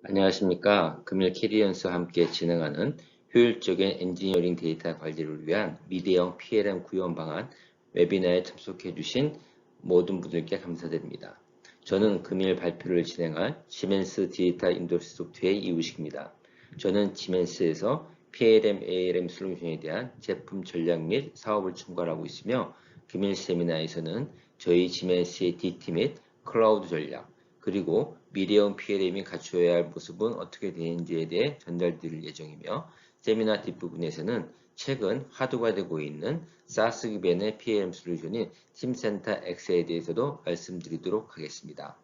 안녕하십니까. 금일 캐리언스와 함께 진행하는 효율적인 엔지니어링 데이터 관리를 위한 미래형 PLM 구현 방안 웨비나에 참석해 주신 모든 분들께 감사드립니다. 저는 금일 발표를 진행할 시멘스 디지털 인더스트리 소프트웨어 이우식입니다. 저는 시멘스에서 PLM, ALM 솔루션에 대한 제품 전략 및 사업을 총괄하고 있으며 금일 세미나에서는 저희 시멘스의 DT 및 클라우드 전략, 그리고 미래형 PLM이 갖추어야 할 모습은 어떻게 되는지에 대해 전달드릴 예정이며 세미나 뒷부분에서는 최근 화두가 되고 있는 SaaS 기반의 PLM 솔루션인 팀센터 X에 대해서도 말씀드리도록 하겠습니다.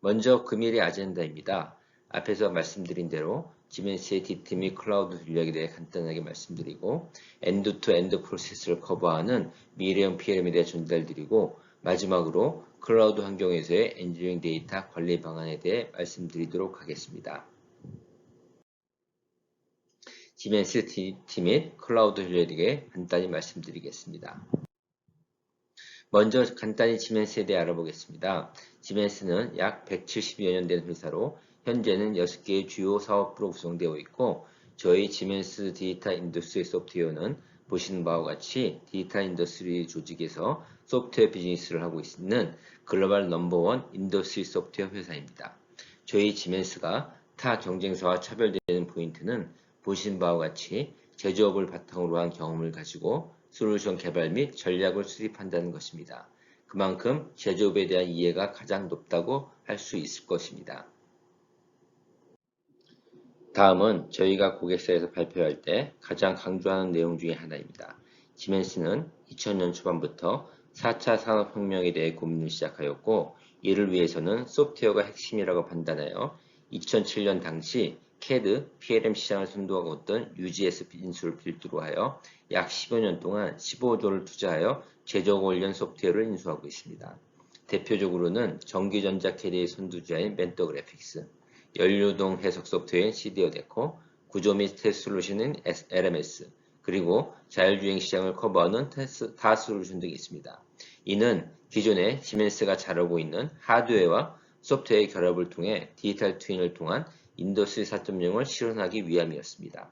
먼저 금일의 아젠다입니다. 앞에서 말씀드린 대로 지멘스의 DT 및 클라우드 전략에 대해 간단하게 말씀드리고 엔드-투-엔드 프로세스를 커버하는 미래형 PLM에 대해 전달드리고 마지막으로 클라우드 환경에서의 엔지니어링 데이터 관리 방안에 대해 말씀드리도록 하겠습니다. 지멘스 DT 및 클라우드 전략에 대해 간단히 말씀드리겠습니다. 먼저 간단히 지멘스에 대해 알아보겠습니다. 지멘스는 약 170여 년 된 회사로 현재는 6개의 주요 사업부로 구성되어 있고 저희 지멘스 디지털 인더스트리 소프트웨어는 보시는 바와 같이 디지털 인더스트리 조직에서 소프트웨어 비즈니스를 하고 있는 글로벌 넘버원 인더스트리 소프트웨어 회사입니다. 저희 지멘스가 타 경쟁사와 차별되는 포인트는 보신 바와 같이 제조업을 바탕으로 한 경험을 가지고 솔루션 개발 및 전략을 수립한다는 것입니다. 그만큼 제조업에 대한 이해가 가장 높다고 할 수 있을 것입니다. 다음은 저희가 고객사에서 발표할 때 가장 강조하는 내용 중에 하나입니다. 지멘스는 2000년 초반부터 4차 산업혁명에 대해 고민을 시작하였고 이를 위해서는 소프트웨어가 핵심이라고 판단하여 2007년 당시 CAD, PLM 시장을 선도하고 있던 UGS 인수를 필두로 하여 약 15년 동안 15조를 투자하여 제조 관련 소프트웨어를 인수하고 있습니다. 대표적으로는 전기전자 CAD의 선두주자인 멘토 그래픽스, 연료동 해석 소프트웨어인 CDO 데코, 구조 및 테스트 솔루션인 LMS, 그리고 자율주행 시장을 커버하는 타 솔루션 등이 있습니다. 이는 기존에 시멘스가 잘하고 있는 하드웨어와 소프트웨어의 결합을 통해 디지털 트윈을 통한 인더스트리 4.0을 실현하기 위함이었습니다.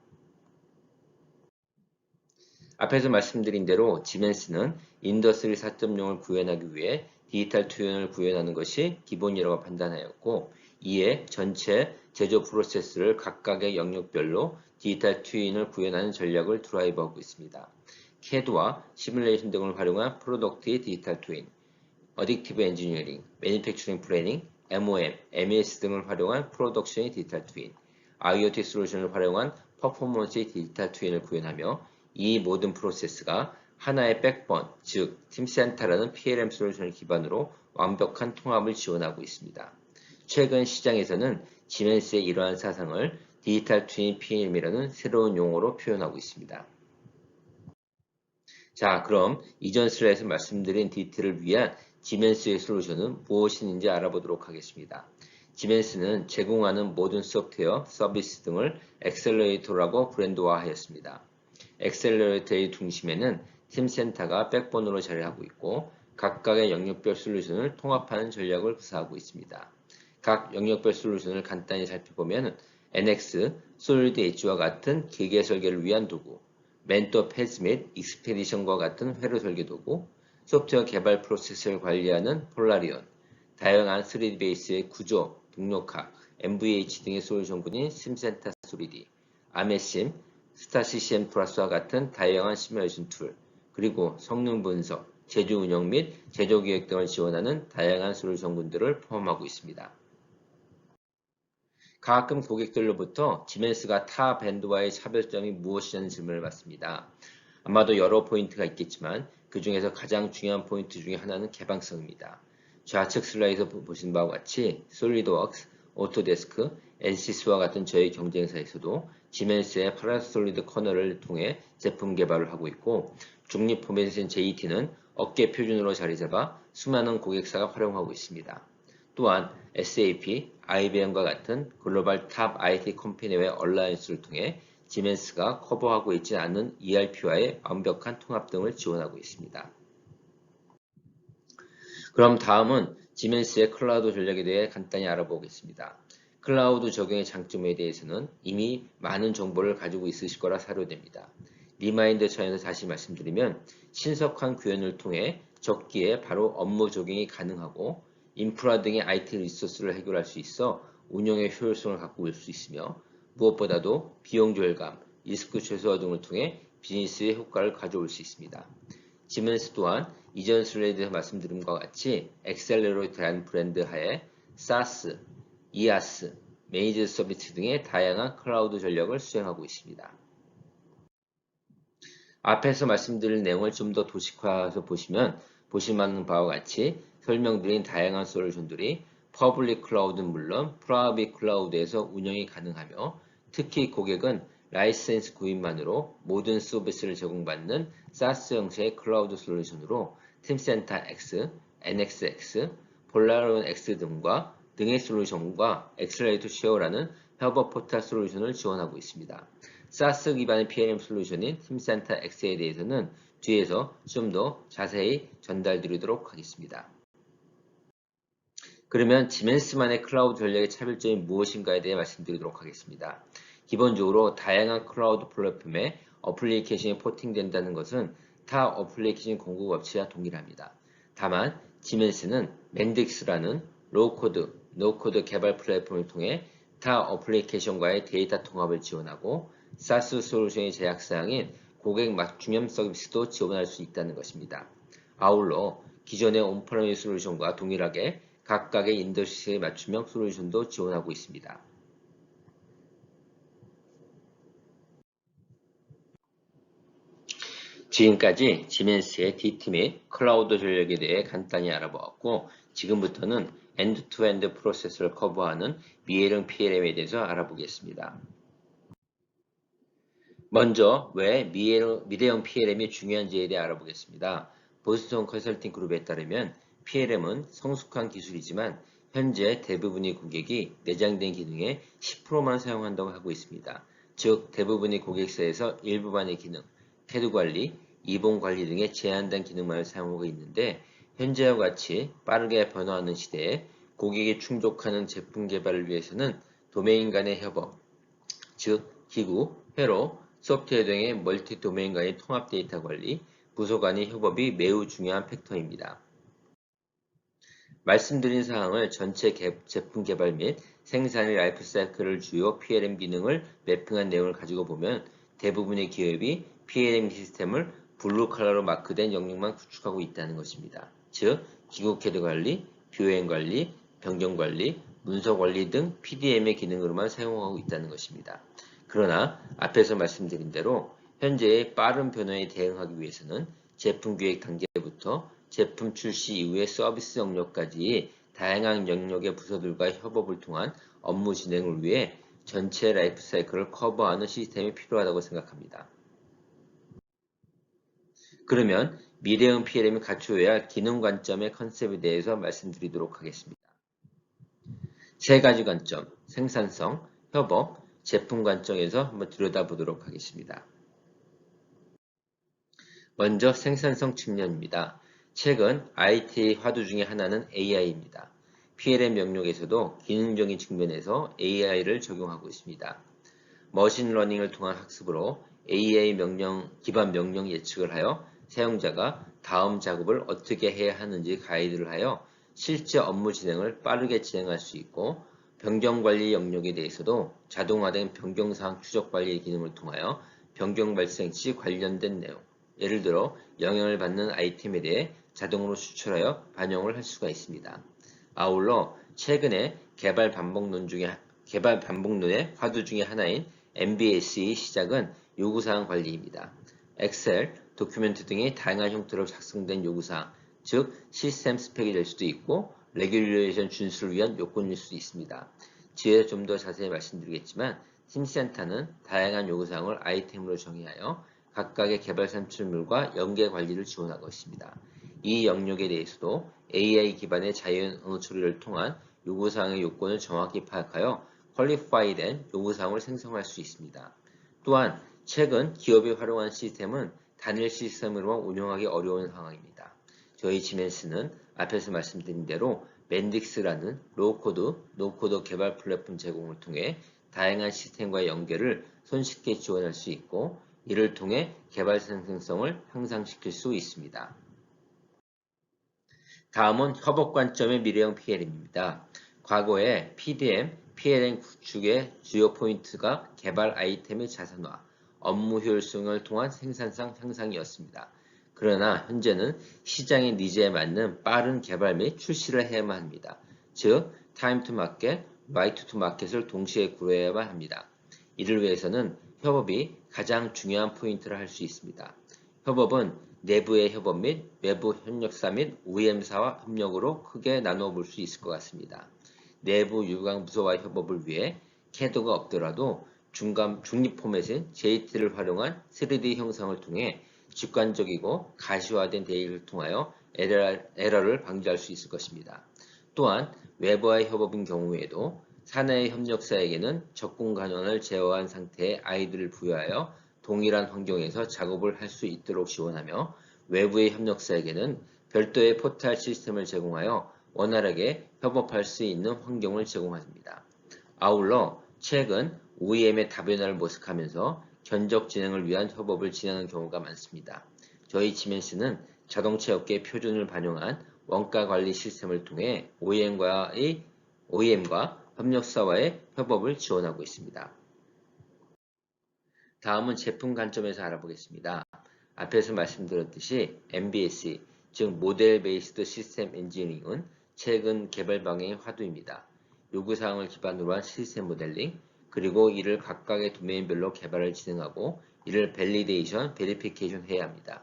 앞에서 말씀드린 대로 지멘스는 인더스트리 4.0을 구현하기 위해 디지털 트윈을 구현하는 것이 기본이라고 판단하였고 이에 전체 제조 프로세스를 각각의 영역별로 디지털 트윈을 구현하는 전략을 드라이브하고 있습니다. CAD와 시뮬레이션 등을 활용한 프로덕트의 디지털 트윈, 어딕티브 엔지니어링, 매니팩처링 플래닝, MOM, MES 등을 활용한 프로덕션의 디지털 트윈, IoT 솔루션을 활용한 퍼포먼스의 디지털 트윈을 구현하며 이 모든 프로세스가 하나의 백번, 즉 팀센터라는 PLM 솔루션을 기반으로 완벽한 통합을 지원하고 있습니다. 최근 시장에서는 지멘스의 이러한 사상을 디지털 트윈 PLM이라는 새로운 용어로 표현하고 있습니다. 자, 그럼 이전 슬라이드에서 말씀드린 DT를 위한 지멘스의 솔루션은 무엇인지 알아보도록 하겠습니다. 지멘스는 제공하는 모든 소프트웨어, 서비스 등을 엑셀러레이터라고 브랜드화하였습니다. 엑셀러레이터의 중심에는 팀센터가 백본으로 자리하고 있고 각각의 영역별 솔루션을 통합하는 전략을 구사하고 있습니다. 각 영역별 솔루션을 간단히 살펴보면 NX, 솔리드 엣지와 같은 기계 설계를 위한 도구, 멘토 패즈 및 익스페디션과 같은 회로 설계 도구, 소프트웨어 개발 프로세스를 관리하는 폴라리온, 다양한 3D 베이스의 구조, 동력학, MVH 등의 솔루션군인 심센터 3D, 아메심, 스타CCM 플러스와 같은 다양한 시뮬레이션 툴, 그리고 성능 분석, 제조 운영 및 제조 기획 등을 지원하는 다양한 솔루션군들을 포함하고 있습니다. 가끔 고객들로부터 지멘스가 타 밴드와의 차별점이 무엇이냐는 질문을 받습니다. 아마도 여러 포인트가 있겠지만 그 중에서 가장 중요한 포인트 중에 하나는 개방성입니다. 좌측 슬라이드에서 보신 바와 같이 솔리드웍스, 오토데스크, NCS와 같은 저희 경쟁사에서도 지멘스의 파라솔리드 커널을 통해 제품 개발을 하고 있고 중립 포맷인 JT는 업계 표준으로 자리잡아 수많은 고객사가 활용하고 있습니다. 또한 SAP, IBM과 같은 글로벌 탑 IT 컴퍼니와의 얼라이언스를 통해 지멘스가 커버하고 있지 않은 ERP와의 완벽한 통합 등을 지원하고 있습니다. 그럼 다음은 지멘스의 클라우드 전략에 대해 간단히 알아보겠습니다. 클라우드 적용의 장점에 대해서는 이미 많은 정보를 가지고 있으실 거라 사료됩니다. 리마인더 차원에서 다시 말씀드리면 신속한 구현을 통해 적기에 바로 업무 적용이 가능하고 인프라 등의 IT 리소스를 해결할 수 있어 운영의 효율성을 갖고 올 수 있으며 무엇보다도 비용 절감, 리스크 최소화 등을 통해 비즈니스의 효과를 가져올 수 있습니다. 지멘스 또한 이전 슬라이드에서 말씀드린 것과 같이 엑셀러레이터라는 브랜드 하에 SaaS, IaaS, 메이저 서비스 등의 다양한 클라우드 전략을 수행하고 있습니다. 앞에서 말씀드린 내용을 좀 더 도식화해서 보시면 보실만한 바와 같이 설명드린 다양한 솔루션들이 퍼블릭 클라우드는 물론 프라이빗 클라우드에서 운영이 가능하며 특히 고객은 라이센스 구입만으로 모든 서비스를 제공받는 SaaS 형식의 클라우드 솔루션으로 팀센터 X, NXX, 폴라론 X 등의 솔루션과 엑셀레이터 쉐어라는 협업 포털 솔루션을 지원하고 있습니다. SaaS 기반의 PLM 솔루션인 팀센터 X에 대해서는 뒤에서 좀 더 자세히 전달드리도록 하겠습니다. 그러면 지멘스만의 클라우드 전략의 차별점이 무엇인가에 대해 말씀드리도록 하겠습니다. 기본적으로 다양한 클라우드 플랫폼에 어플리케이션이 포팅된다는 것은 타 어플리케이션 공급 업체와 동일합니다. 다만 지멘스는 맨딕스라는 로우코드, 노코드 개발 플랫폼을 통해 타 어플리케이션과의 데이터 통합을 지원하고 SaaS 솔루션의 제약사항인 고객 맞춤형 서비스도 지원할 수 있다는 것입니다. 아울러 기존의 온프레미스 솔루션과 동일하게 각각의 인더스트리에 맞춤형 솔루션도 지원하고 있습니다. 지금까지 지멘스의 DT 및 클라우드 전략에 대해 간단히 알아보았고 지금부터는 엔드-투-엔드 프로세스를 커버하는 미래형 PLM에 대해서 알아보겠습니다. 먼저 왜 미래형 PLM이 중요한지에 대해 알아보겠습니다. 보스턴 컨설팅 그룹에 따르면 PLM은 성숙한 기술이지만 현재 대부분의 고객이 내장된 기능의 10%만 사용한다고 하고 있습니다. 즉 대부분의 고객사에서 일부만의 기능, 캐드 관리, 이봉 관리 등의 제한된 기능만을 사용하고 있는데 현재와 같이 빠르게 변화하는 시대에 고객이 충족하는 제품 개발을 위해서는 도메인 간의 협업, 즉 기구, 회로, 소프트웨어 등의 멀티 도메인 간의 통합 데이터 관리, 부서 간의 협업이 매우 중요한 팩터입니다. 말씀드린 사항을 전체 제품 개발 및 생산의 라이프 사이클을 주요 PLM 기능을 매핑한 내용을 가지고 보면 대부분의 기업이 PLM 시스템을 블루 컬러로 마크된 영역만 구축하고 있다는 것입니다. 즉, 기구 캐드 관리, 비오엠 관리, 변경 관리, 문서 관리 등 PDM의 기능으로만 사용하고 있다는 것입니다. 그러나 앞에서 말씀드린 대로 현재의 빠른 변화에 대응하기 위해서는 제품 기획 단계부터 제품 출시 이후의 서비스 영역까지 다양한 영역의 부서들과 협업을 통한 업무 진행을 위해 전체 라이프 사이클을 커버하는 시스템이 필요하다고 생각합니다. 그러면 미래형 PLM이 갖추어야 할 기능 관점의 컨셉에 대해서 말씀드리도록 하겠습니다. 세 가지 관점, 생산성, 협업, 제품 관점에서 한번 들여다보도록 하겠습니다. 먼저 생산성 측면입니다. 최근 IT 화두 중에 하나는 AI입니다. PLM 영역에서도 기능적인 측면에서 AI를 적용하고 있습니다. 머신러닝을 통한 학습으로 AI 기반 명령 예측을 하여 사용자가 다음 작업을 어떻게 해야 하는지 가이드를 하여 실제 업무 진행을 빠르게 진행할 수 있고 변경관리 영역에 대해서도 자동화된 변경사항 추적 관리 기능을 통하여 변경 발생 시 관련된 내용, 예를 들어 영향을 받는 아이템에 대해 자동으로 추출하여 반영을 할 수가 있습니다. 아울러 최근에 개발 반복론의 화두 중에 하나인 MBS의 시작은 요구사항 관리입니다. 엑셀, 도큐멘트 등의 다양한 형태로 작성된 요구사항, 즉 시스템 스펙이 될 수도 있고 레귤레이션 준수를 위한 요건일 수도 있습니다. 뒤에 좀 더 자세히 말씀드리겠지만 팀센터는 다양한 요구사항을 아이템으로 정의하여 각각의 개발 산출물과 연계 관리를 지원하고 있습니다. 이 영역에 대해서도 AI 기반의 자연 언어 처리를 통한 요구사항의 요건을 정확히 파악하여 퀄리파이된 요구사항을 생성할 수 있습니다. 또한 최근 기업이 활용한 시스템은 단일 시스템으로만 운영하기 어려운 상황입니다. 저희 지멘스는 앞에서 말씀드린 대로 맨딕스라는 로우코드, 노코드 개발 플랫폼 제공을 통해 다양한 시스템과의 연결을 손쉽게 지원할 수 있고 이를 통해 개발 생산성을 향상시킬 수 있습니다. 다음은 협업 관점의 미래형 PLM입니다. 과거에 PDM, PLM 구축의 주요 포인트가 개발 아이템의 자산화, 업무 효율성을 통한 생산성 향상이었습니다. 그러나 현재는 시장의 니즈에 맞는 빠른 개발 및 출시를 해야만 합니다. 즉, 타임 투 마켓, 라이트 투 마켓을 동시에 고려해야만 합니다. 이를 위해서는 협업이 가장 중요한 포인트를 할 수 있습니다. 협업은 내부의 협업 및 외부 협력사 및 OEM사와 협력으로 크게 나누어 볼 수 있을 것 같습니다. 내부 유관 부서와 협업을 위해 CAD가 없더라도 중립 포맷인 JT를 활용한 3D 형상을 통해 직관적이고 가시화된 데이터를 통하여 에러를 방지할 수 있을 것입니다. 또한 외부와의 협업인 경우에도 사내의 협력사에게는 접근 관원을 제어한 상태의 아이들을 부여하여 동일한 환경에서 작업을 할 수 있도록 지원하며 외부의 협력사에게는 별도의 포탈 시스템을 제공하여 원활하게 협업할 수 있는 환경을 제공합니다. 아울러 최근 OEM의 다변화를 모색하면서 견적 진행을 위한 협업을 진행하는 경우가 많습니다. 저희 지멘스는 자동차 업계 표준을 반영한 원가 관리 시스템을 통해 OEM과 협력사와의 협업을 지원하고 있습니다. 다음은 제품 관점에서 알아보겠습니다. 앞에서 말씀드렸듯이 MBSE, 즉 모델 베이스드 시스템 엔지니어링은 최근 개발 방향의 화두입니다. 요구사항을 기반으로 한 시스템 모델링, 그리고 이를 각각의 도메인별로 개발을 진행하고 이를 밸리데이션, 베리피케이션 해야 합니다.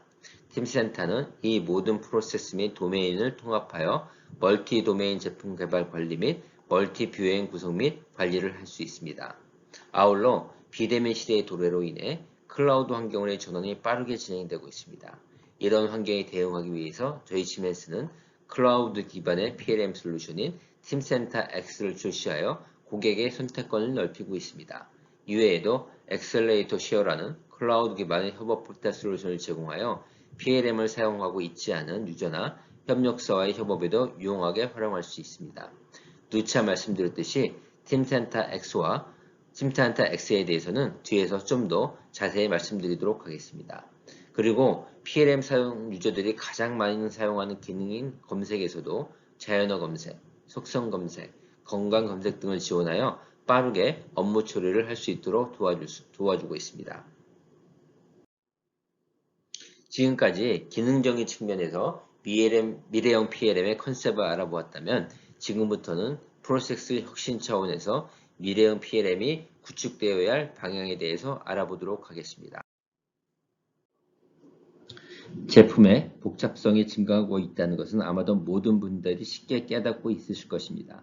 팀센터는 이 모든 프로세스 및 도메인을 통합하여 멀티 도메인 제품 개발 관리 및 멀티 뷰행 구성 및 관리를 할 수 있습니다. 아울러 비대면 시대의 도래로 인해 클라우드 환경의 전환이 빠르게 진행되고 있습니다. 이런 환경에 대응하기 위해서 저희 지멘스는 클라우드 기반의 PLM 솔루션인 팀센터 X를 출시하여 고객의 선택권을 넓히고 있습니다. 이외에도 엑셀레이터 쉐어라는 클라우드 기반의 협업 포털 솔루션을 제공하여 PLM을 사용하고 있지 않은 유저나 협력사와의 협업에도 유용하게 활용할 수 있습니다. 누차 말씀드렸듯이 팀센터 X에 대해서는 뒤에서 좀 더 자세히 말씀드리도록 하겠습니다. 그리고 PLM 사용 유저들이 가장 많이 사용하는 기능인 검색에서도 자연어 검색, 속성 검색, 건강 검색 등을 지원하여 빠르게 업무 처리를 할 수 있도록 도와주고 있습니다. 지금까지 기능적인 측면에서 미래형 PLM의 컨셉을 알아보았다면 지금부터는 프로세스 혁신 차원에서 미래형 PLM이 구축되어야 할 방향에 대해서 알아보도록 하겠습니다. 제품의 복잡성이 증가하고 있다는 것은 아마도 모든 분들이 쉽게 깨닫고 있으실 것입니다.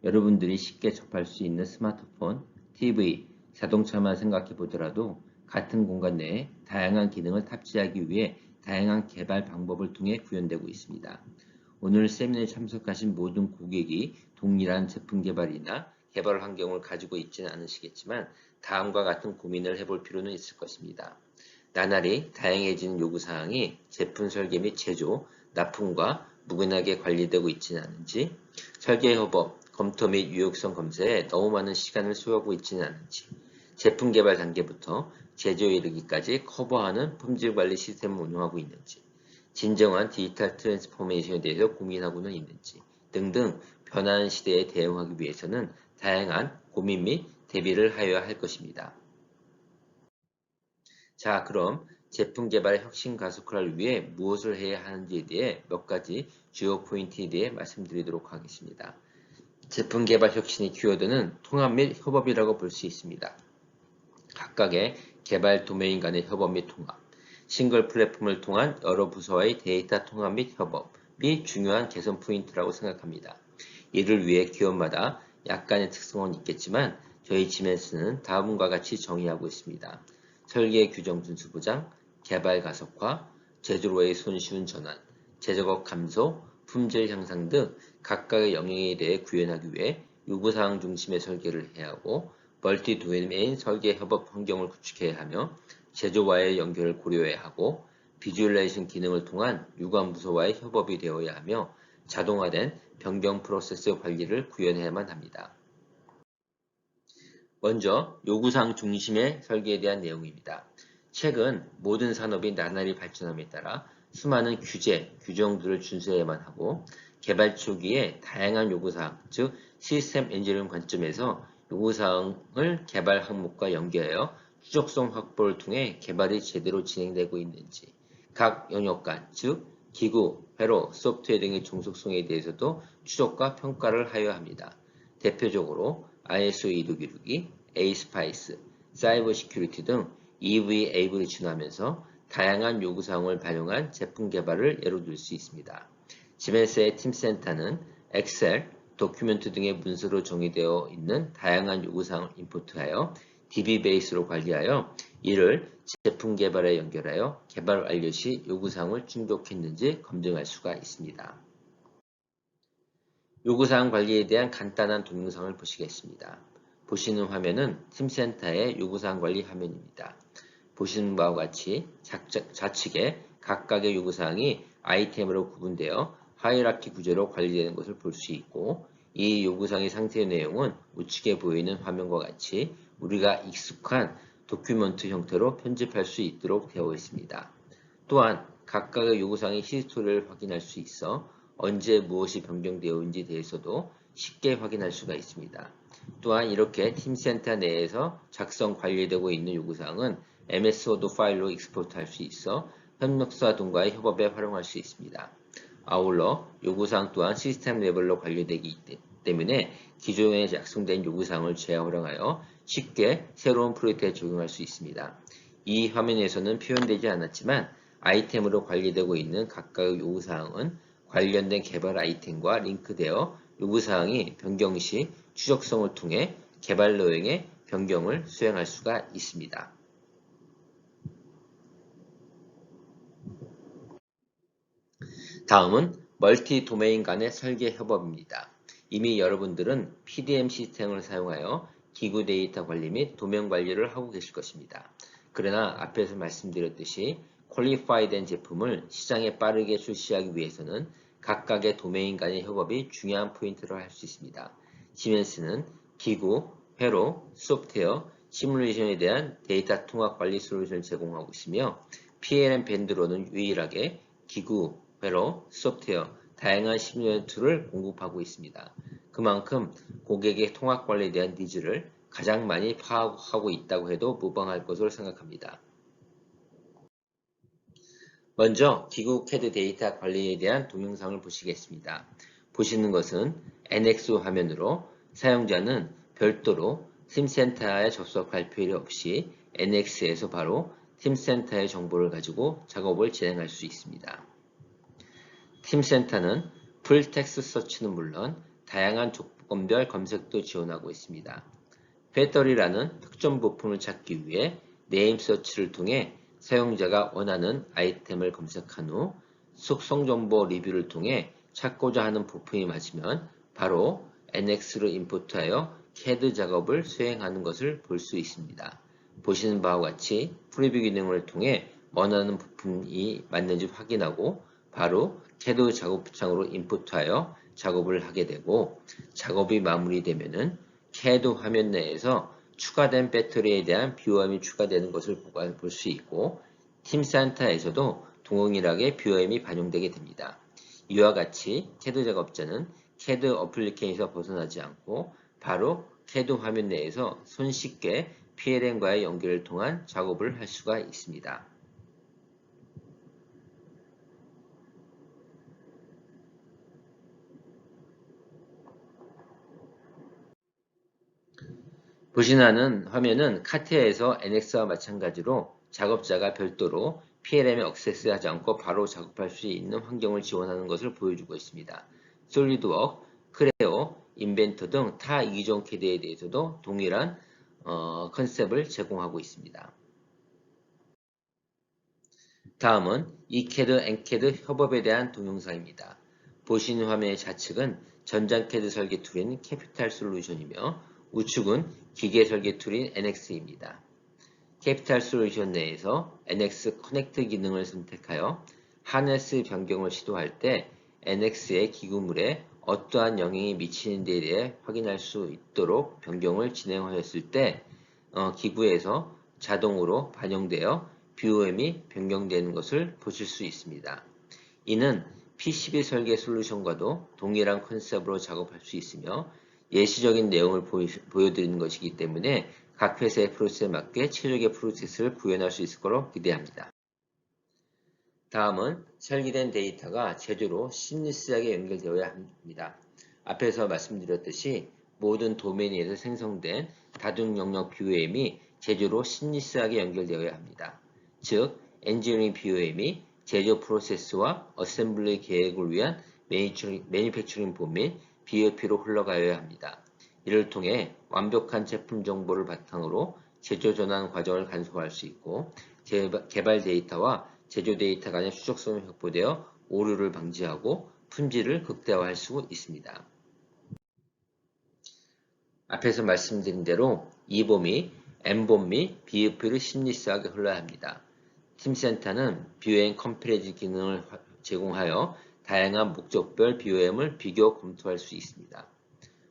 여러분들이 쉽게 접할 수 있는 스마트폰, TV, 자동차만 생각해 보더라도 같은 공간 내에 다양한 기능을 탑재하기 위해 다양한 개발 방법을 통해 구현되고 있습니다. 오늘 세미나에 참석하신 모든 고객이 동일한 제품 개발이나 개발 환경을 가지고 있지는 않으시겠지만 다음과 같은 고민을 해볼 필요는 있을 것입니다. 나날이 다양해지는 요구사항이 제품 설계 및 제조, 납품과 무관하게 관리되고 있지는 않은지, 설계 협업, 검토 및 유효성 검사에 너무 많은 시간을 소요하고 있지는 않은지, 제품 개발 단계부터 제조에 이르기까지 커버하는 품질 관리 시스템을 운영하고 있는지, 진정한 디지털 트랜스포메이션에 대해서 고민하고는 있는지 등등 변화하는 시대에 대응하기 위해서는 다양한 고민 및 대비를 하여야 할 것입니다. 자, 그럼 제품 개발의 혁신 가속화를 위해 무엇을 해야 하는지에 대해 몇 가지 주요 포인트에 대해 말씀드리도록 하겠습니다. 제품 개발 혁신의 키워드는 통합 및 협업이라고 볼 수 있습니다. 각각의 개발 도메인 간의 협업 및 통합, 싱글 플랫폼을 통한 여러 부서와의 데이터 통합 및 협업이 중요한 개선 포인트라고 생각합니다. 이를 위해 기업마다 약간의 특성은 있겠지만 저희 지멘스는 다음과 같이 정의하고 있습니다. 설계 규정 준수 보장, 개발 가속화, 제조로의 손쉬운 전환, 제조업 감소, 품질 향상 등 각각의 영역에 대해 구현하기 위해 요구사항 중심의 설계를 해야 하고 멀티 도메인 설계 협업 환경을 구축해야 하며 제조와의 연결을 고려해야 하고 비주얼라이제이션 기능을 통한 유관 부서와의 협업이 되어야 하며 자동화된 변경 프로세스 관리를 구현해야만 합니다. 먼저 요구사항 중심의 설계에 대한 내용입니다. 최근 모든 산업이 나날이 발전함에 따라 수많은 규제, 규정들을 준수해야만 하고 개발 초기에 다양한 요구사항, 즉 시스템 엔지니어링 관점에서 요구사항을 개발 항목과 연계하여 추적성 확보를 통해 개발이 제대로 진행되고 있는지, 각 영역 간, 즉 기구, 회로, 소프트웨어 등의 종속성에 대해서도 추적과 평가를 하여야 합니다. 대표적으로 ISO 226이, ASPICE, 사이버 시큐리티 등 EVA를 준하면서 다양한 요구사항을 반영한 제품 개발을 예로 들 수 있습니다. 지멘스의 팀센터는 엑셀, 도큐멘트 등의 문서로 정의되어 있는 다양한 요구사항을 인풋하여 DB 베이스로 관리하여 이를 제품 개발에 연결하여 개발 완료 시 요구사항을 충족했는지 검증할 수가 있습니다. 요구사항 관리에 대한 간단한 동영상을 보시겠습니다. 보시는 화면은 팀센터의 요구사항 관리 화면입니다. 보시는 바와 같이 좌측에 각각의 요구사항이 아이템으로 구분되어 하이라키 구조로 관리되는 것을 볼 수 있고 이 요구사항의 상세 내용은 우측에 보이는 화면과 같이 우리가 익숙한 도큐멘트 형태로 편집할 수 있도록 되어 있습니다. 또한 각각의 요구사항의 히스토리를 확인할 수 있어 언제 무엇이 변경되었는지 대해서도 쉽게 확인할 수가 있습니다. 또한 이렇게 팀센터 내에서 작성 관리되고 있는 요구사항은 MS 워드 파일로 익스포트할 수 있어 협력사 등과의 협업에 활용할 수 있습니다. 아울러 요구사항 또한 시스템 레벨로 관리되기 때문에 기존에 작성된 요구사항을 재활용하여 쉽게 새로운 프로젝트에 적용할 수 있습니다. 이 화면에서는 표현되지 않았지만 아이템으로 관리되고 있는 각각의 요구사항은 관련된 개발 아이템과 링크되어 요구사항이 변경 시 추적성을 통해 개발 내용의 변경을 수행할 수가 있습니다. 다음은 멀티 도메인 간의 설계 협업입니다. 이미 여러분들은 PDM 시스템을 사용하여 기구 데이터 관리 및 도면 관리를 하고 계실 것입니다. 그러나 앞에서 말씀드렸듯이 퀄리파이된 제품을 시장에 빠르게 출시하기 위해서는 각각의 도메인 간의 협업이 중요한 포인트를 할 수 있습니다. 시멘스는 기구, 회로, 소프트웨어, 시뮬레이션에 대한 데이터 통합 관리 솔루션을 제공하고 있으며 PLM 밴드로는 유일하게 기구, 회로, 소프트웨어, 다양한 시뮬레이션 툴을 공급하고 있습니다. 그만큼 고객의 통합 관리에 대한 니즈를 가장 많이 파악하고 있다고 해도 무방할 것으로 생각합니다. 먼저 기구 CAD 데이터 관리에 대한 동영상을 보시겠습니다. 보시는 것은 NX 화면으로 사용자는 별도로 팀센터에 접속할 필요 없이 NX에서 바로 팀센터의 정보를 가지고 작업을 진행할 수 있습니다. 팀센터는 풀텍스트 서치는 물론 다양한 조건별 검색도 지원하고 있습니다. 배터리라는 특정 부품을 찾기 위해 네임 서치를 통해 사용자가 원하는 아이템을 검색한 후 속성 정보 리뷰를 통해 찾고자 하는 부품이 맞으면 바로 NX로 인풋하여 CAD 작업을 수행하는 것을 볼 수 있습니다. 보시는 바와 같이 프리뷰 기능을 통해 원하는 부품이 맞는지 확인하고 바로 CAD 작업창으로 인풋하여 작업을 하게 되고 작업이 마무리되면은 CAD 화면 내에서 추가된 배터리에 대한 BOM이 추가되는 것을 볼 수 있고 팀센터에서도 동일하게 BOM이 반영되게 됩니다. 이와 같이 CAD 작업자는 CAD 어플리케이션에서 벗어나지 않고 바로 CAD 화면 내에서 손쉽게 PLM과의 연결을 통한 작업을 할 수가 있습니다. 보시는 화면은 카티아에서 NX와 마찬가지로 작업자가 별도로 PLM에 액세스하지 않고 바로 작업할 수 있는 환경을 지원하는 것을 보여주고 있습니다. 솔리드워크, 크레오, 인벤터 등 타 이종 CAD에 대해서도 동일한 컨셉을 제공하고 있습니다. 다음은 eCAD, NCAD 협업에 대한 동영상입니다. 보시는 화면의 좌측은 전장 CAD 설계 툴인 캐피탈 솔루션이며 우측은 기계 설계 툴인 NX입니다. 캐피탈 솔루션 내에서 NX 커넥트 기능을 선택하여 하네스 변경을 시도할 때 NX의 기구물에 어떠한 영향이 미치는 데에 대해 확인할 수 있도록 변경을 진행하였을 때 기구에서 자동으로 반영되어 BOM이 변경되는 것을 보실 수 있습니다. 이는 PCB 설계 솔루션과도 동일한 컨셉으로 작업할 수 있으며 예시적인 내용을 보여드리는 것이기 때문에 각 회사의 프로세스에 맞게 최적의 프로세스를 구현할 수 있을 거로 기대합니다. 다음은 설계된 데이터가 제조로 시니스하게 연결되어야 합니다. 앞에서 말씀드렸듯이 모든 도메인에서 생성된 다중 영역 BOM이 제조로 시니스하게 연결되어야 합니다. 즉, 엔지니어링 BOM이 제조 프로세스와 어셈블리 계획을 위한 매니팩처링 본 및 BOP로 흘러가야 합니다. 이를 통해 완벽한 제품 정보를 바탕으로 제조 전환 과정을 간소화할 수 있고 개발 데이터와 제조 데이터 간의 추적성이 확보되어 오류를 방지하고 품질을 극대화할 수 있습니다. 앞에서 말씀드린 대로 E봄이 M봄 및 BOP를 심리스하게 흘러야 합니다. 팀센터는 BOM 컴패리즈 기능을 제공하여 다양한 목적별 BOM을 비교 검토할 수 있습니다.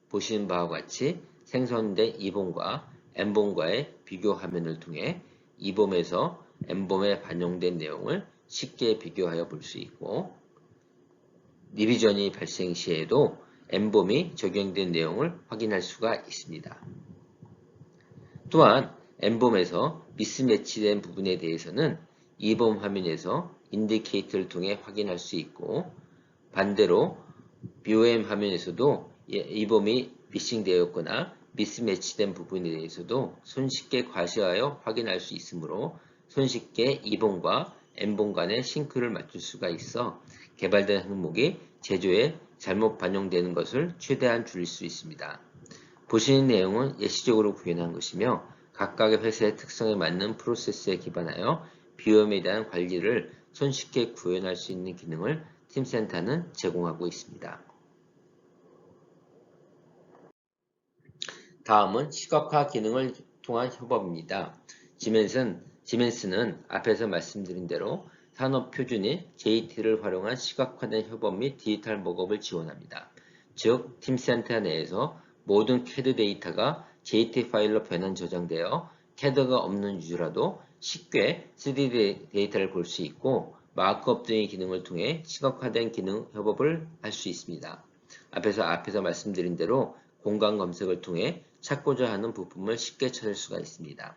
보시는 바와 같이 생성된 E봄과 M봄과의 비교 화면을 통해 E봄에서 M봄에 반영된 내용을 쉽게 비교하여 볼 수 있고 리비전이 발생 시에도 M봄이 적용된 내용을 확인할 수가 있습니다. 또한 M봄에서 미스매치된 부분에 대해서는 E봄 화면에서 인디케이터를 통해 확인할 수 있고 반대로 BOM 화면에서도 E봄이 미싱되었거나 미스매치된 부분에 대해서도 손쉽게 과시하여 확인할 수 있으므로 손쉽게 E봄과 M봄 간의 싱크를 맞출 수가 있어 개발된 항목이 제조에 잘못 반영되는 것을 최대한 줄일 수 있습니다. 보시는 내용은 예시적으로 구현한 것이며 각각의 회사의 특성에 맞는 프로세스에 기반하여 BOM에 대한 관리를 손쉽게 구현할 수 있는 기능을 팀센터는 제공하고 있습니다. 다음은 시각화 기능을 통한 협업입니다. 지멘스는 앞에서 말씀드린 대로 산업 표준인 JT를 활용한 시각화된 협업 및 디지털 목업을 지원합니다. 즉, 팀센터 내에서 모든 CAD 데이터가 JT 파일로 변환 저장되어 CAD가 없는 유저라도 쉽게 3D 데이터를 볼 수 있고 마크업 등의 기능을 통해 시각화된 기능 협업을 할 수 있습니다. 앞에서 말씀드린 대로 공간 검색을 통해 찾고자 하는 부품을 쉽게 찾을 수가 있습니다.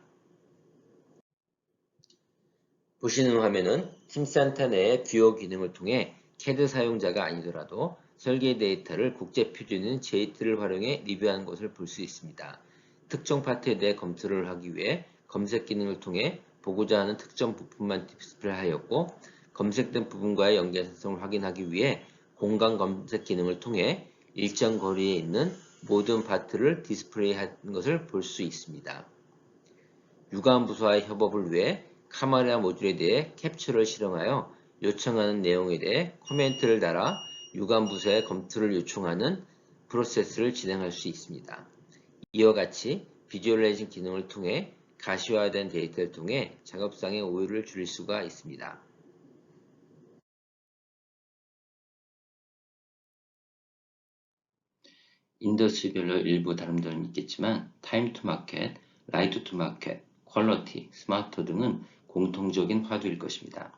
보시는 화면은 팀센터 내의 주요 기능을 통해 CAD 사용자가 아니더라도 설계 데이터를 국제 표준인 JT를 활용해 리뷰하는 것을 볼 수 있습니다. 특정 파트에 대해 검토를 하기 위해 검색 기능을 통해 보고자 하는 특정 부품만 디스플레이하였고 검색된 부분과의 연결성을 확인하기 위해 공간 검색 기능을 통해 일정 거리에 있는 모든 파트를 디스플레이하는 것을 볼 수 있습니다. 유관 부서와의 협업을 위해 카메라 모듈에 대해 캡처를 실행하여 요청하는 내용에 대해 코멘트를 달아 유관 부서의 검토를 요청하는 프로세스를 진행할 수 있습니다. 이와 같이 비주얼라이징 기능을 통해 가시화된 데이터를 통해 작업상의 오류를 줄일 수가 있습니다. 인더스트리별로 일부 다른 점은 있겠지만 타임 투 마켓, 라이트 투 마켓, 퀄러티, 스마트 등은 공통적인 화두일 것입니다.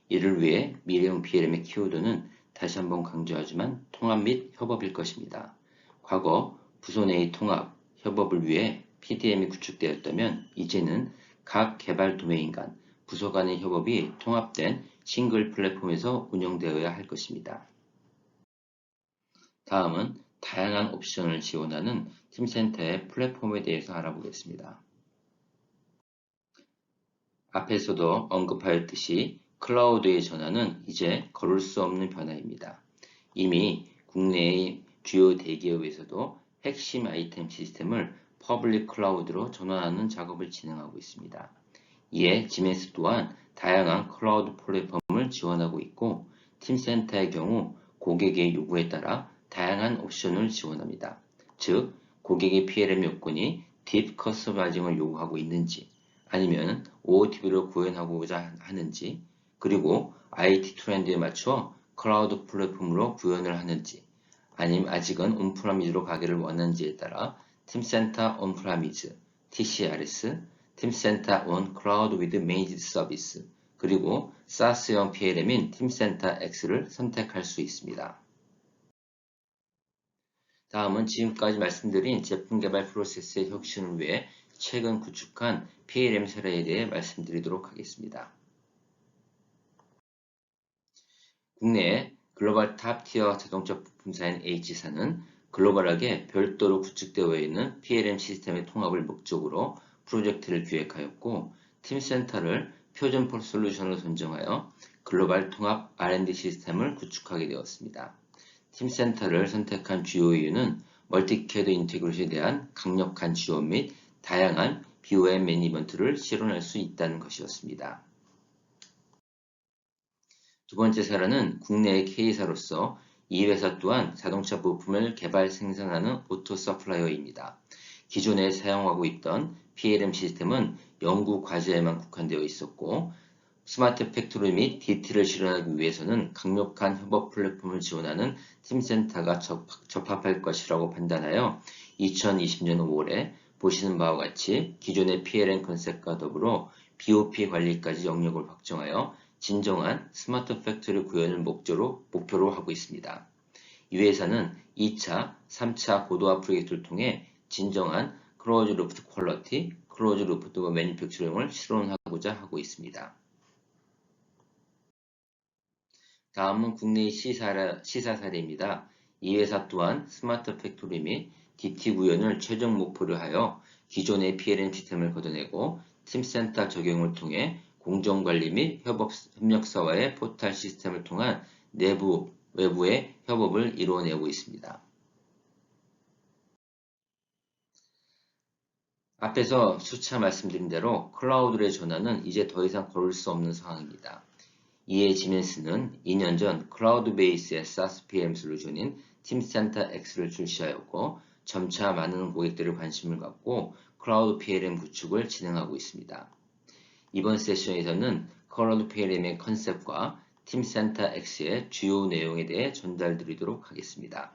이를 위해 미래형 PLM의 키워드는 다시 한번 강조하지만 통합 및 협업일 것입니다. 과거 부서 내의 통합, 협업을 위해 PDM이 구축되었다면 이제는 각 개발 도메인 간, 부서 간의 협업이 통합된 싱글 플랫폼에서 운영되어야 할 것입니다. 다음은 다양한 옵션을 지원하는 팀센터의 플랫폼에 대해서 알아보겠습니다. 앞에서도 언급하였듯이 클라우드의 전환은 이제 거를 수 없는 변화입니다. 이미 국내의 주요 대기업에서도 핵심 아이템 시스템을 퍼블릭 클라우드로 전환하는 작업을 진행하고 있습니다. 이에 지멘스 또한 다양한 클라우드 플랫폼을 지원하고 있고 팀센터의 경우 고객의 요구에 따라 다양한 옵션을 지원합니다. 즉, 고객의 PLM 요건이 딥 커스터마이징을 요구하고 있는지 아니면 OOTB로 구현하고자 하는지 그리고 IT 트렌드에 맞춰 클라우드 플랫폼으로 구현을 하는지 아니면 아직은 온프라미즈로 가기를 원하는지에 따라 팀센터 온프라미즈, TCRS, 팀센터 on Cloud with Managed Service, 그리고 SaaS형 PLM인 팀센터 X를 선택할 수 있습니다. 다음은 지금까지 말씀드린 제품 개발 프로세스의 혁신을 위해 최근 구축한 PLM 사례에 대해 말씀드리도록 하겠습니다. 국내의 글로벌 탑티어 자동차 부품사인 H사는 글로벌하게 별도로 구축되어 있는 PLM 시스템의 통합을 목적으로 프로젝트를 기획하였고, 팀센터를 표준 솔루션으로 선정하여 글로벌 통합 R&D 시스템을 구축하게 되었습니다. 팀센터를 선택한 주요 이유는 멀티캐드 인테그레이션에 대한 강력한 지원 및 다양한 BOM 매니지먼트를 실현할 수 있다는 것이었습니다. 두 번째 사례는 국내의 K사로서 이 회사 또한 자동차 부품을 개발 생산하는 오토 서플라이어입니다. 기존에 사용하고 있던 PLM 시스템은 연구 과제에만 국한되어 있었고, 스마트 팩토리 및 DT를 실현하기 위해서는 강력한 협업 플랫폼을 지원하는 팀센터가 적합할 것이라고 판단하여 2020년 5월에 보시는 바와 같이 기존의 PLM 컨셉과 더불어 BOP 관리까지 영역을 확정하여 진정한 스마트 팩토리 구현을 목표로 하고 있습니다. 이 회사는 2차, 3차 고도화 프로젝트를 통해 진정한 클로즈 루프트 퀄리티, 클로즈 루프트 매니팩처링을 실현하고자 하고 있습니다. 다음은 국내의 시사 사례입니다. 이 회사 또한 스마트 팩토리 및 DT 구현을 최종 목표로 하여 기존의 PLM 시스템을 걷어내고 팀센터 적용을 통해 공정관리 및 협력사와의 포탈 시스템을 통한 내부, 외부의 협업을 이루어내고 있습니다. 앞에서 수차 말씀드린 대로 클라우드의 전환은 이제 더 이상 걸을 수 없는 상황입니다. 이에 지멘스는 2년 전 클라우드 베이스의 SaaS PM 솔루션인 팀센터 X를 출시하였고, 점차 많은 고객들의 관심을 갖고 클라우드 PLM 구축을 진행하고 있습니다. 이번 세션에서는 클라우드 PLM의 컨셉과 팀센터 X의 주요 내용에 대해 전달드리도록 하겠습니다.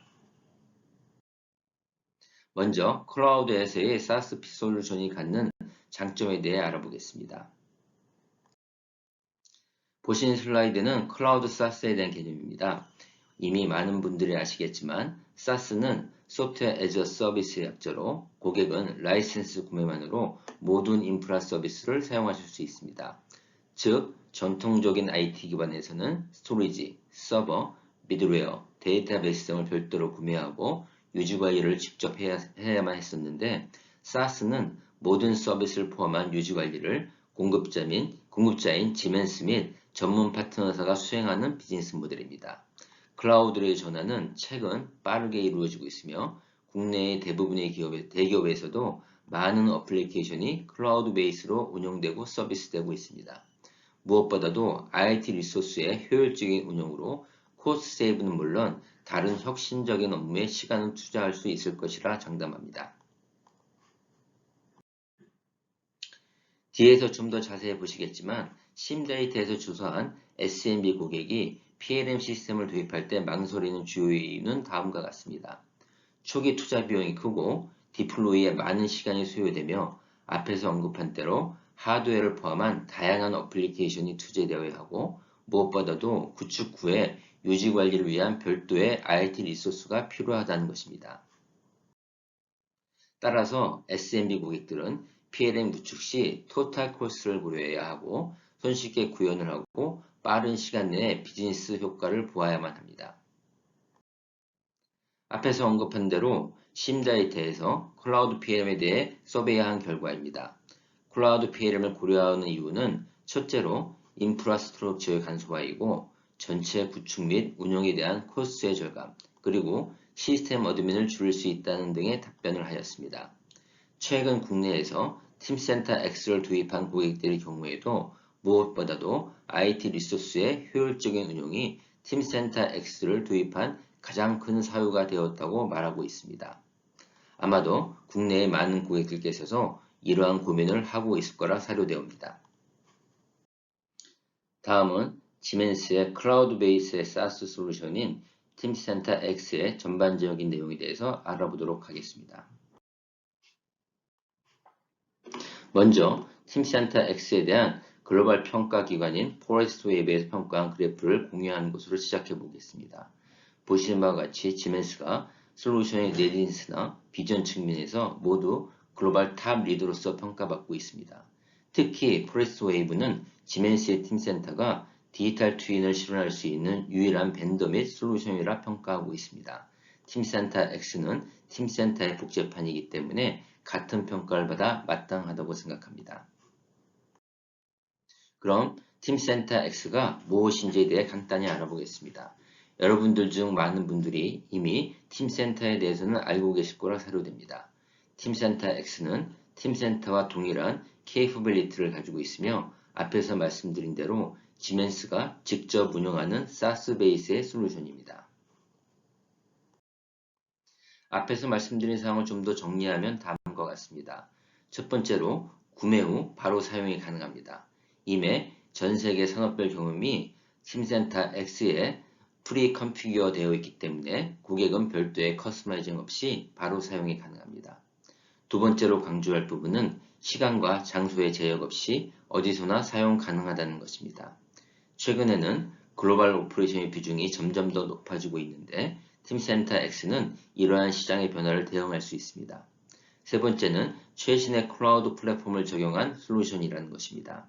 먼저 클라우드에서의 SaaS 솔루션이 갖는 장점에 대해 알아보겠습니다. 보신 슬라이드는 클라우드 SaaS에 대한 개념입니다. 이미 많은 분들이 아시겠지만 SaaS는 소프트웨어 애즈 어 서비스의 약자로 고객은 라이센스 구매만으로 모든 인프라 서비스를 사용하실 수 있습니다. 즉, 전통적인 IT 기반에서는 스토리지, 서버, 미드웨어, 데이터베이스 등을 별도로 구매하고 유지 관리를 직접 해야만 했었는데, SaaS는 모든 서비스를 포함한 유지 관리를 공급자인 지멘스 및 전문 파트너사가 수행하는 비즈니스 모델입니다. 클라우드의 전환은 최근 빠르게 이루어지고 있으며 국내의 대부분의 대기업에서도 많은 어플리케이션이 클라우드 베이스로 운영되고 서비스되고 있습니다. 무엇보다도 IT 리소스의 효율적인 운영으로 코스트 세이브는 물론 다른 혁신적인 업무에 시간을 투자할 수 있을 것이라 장담합니다. 뒤에서 좀 더 자세히 보시겠지만 심데이터에서 조사한 SMB 고객이 PLM 시스템을 도입할 때 망설이는 주요 이유는 다음과 같습니다. 초기 투자 비용이 크고 디플로이에 많은 시간이 소요되며 앞에서 언급한 대로 하드웨어를 포함한 다양한 어플리케이션이 투자되어야 하고, 무엇보다도 구축 후에 유지 관리를 위한 별도의 IT 리소스가 필요하다는 것입니다. 따라서 SMB 고객들은 PLM 구축 시 토탈 코스트를 고려해야 하고 손쉽게 구현을 하고 빠른 시간 내에 비즈니스 효과를 보아야만 합니다. 앞에서 언급한 대로 심데이터에서 클라우드 PLM에 대해 서베이한 결과입니다. 클라우드 PLM을 고려하는 이유는 첫째로 인프라스트럭처의 간소화이고 전체 구축 및 운영에 대한 코스트의 절감, 그리고 시스템 어드민을 줄일 수 있다는 등의 답변을 하였습니다. 최근 국내에서 팀센터 X를 도입한 고객들의 경우에도 무엇보다도 IT 리소스의 효율적인 운용이 팀센터 X를 도입한 가장 큰 사유가 되었다고 말하고 있습니다. 아마도 국내의 많은 고객들께서 이러한 고민을 하고 있을 거라 사료되옵니다. 다음은 지멘스의 클라우드 베이스의 SaaS 솔루션인 팀센터 X의 전반적인 내용에 대해서 알아보도록 하겠습니다. 먼저 팀센터 X에 대한 글로벌 평가 기관인 포레스트 웨이브에서 평가한 그래프를 공유하는 것으로 시작해 보겠습니다. 보시는 바와 같이 지멘스가 솔루션의 레디니스나 비전 측면에서 모두 글로벌 탑 리더로서 평가받고 있습니다. 특히 포레스트 웨이브는 지멘스의 팀센터가 디지털 트윈을 실현할 수 있는 유일한 벤더 및 솔루션이라 평가하고 있습니다. 팀센터 X는 팀센터의 복제판이기 때문에 같은 평가를 받아 마땅하다고 생각합니다. 그럼 팀센터 X가 무엇인지에 대해 간단히 알아보겠습니다. 여러분들 중 많은 분들이 이미 팀센터에 대해서는 알고 계실 거라 사료됩니다. 팀센터 X는 팀센터와 동일한 capability를 가지고 있으며 앞에서 말씀드린 대로 지멘스가 직접 운영하는 SaaS 베이스의 솔루션입니다. 앞에서 말씀드린 사항을 좀 더 정리하면 다음과 같습니다. 첫 번째로 구매 후 바로 사용이 가능합니다. 이미 전 세계 산업별 경험이 팀센터 X에 프리 컨피규어 되어 있기 때문에 고객은 별도의 커스터마이징 없이 바로 사용이 가능합니다. 두 번째로 강조할 부분은 시간과 장소의 제약 없이 어디서나 사용 가능하다는 것입니다. 최근에는 글로벌 오퍼레이션의 비중이 점점 더 높아지고 있는데 팀센터 X는 이러한 시장의 변화를 대응할 수 있습니다. 세 번째는 최신의 클라우드 플랫폼을 적용한 솔루션이라는 것입니다.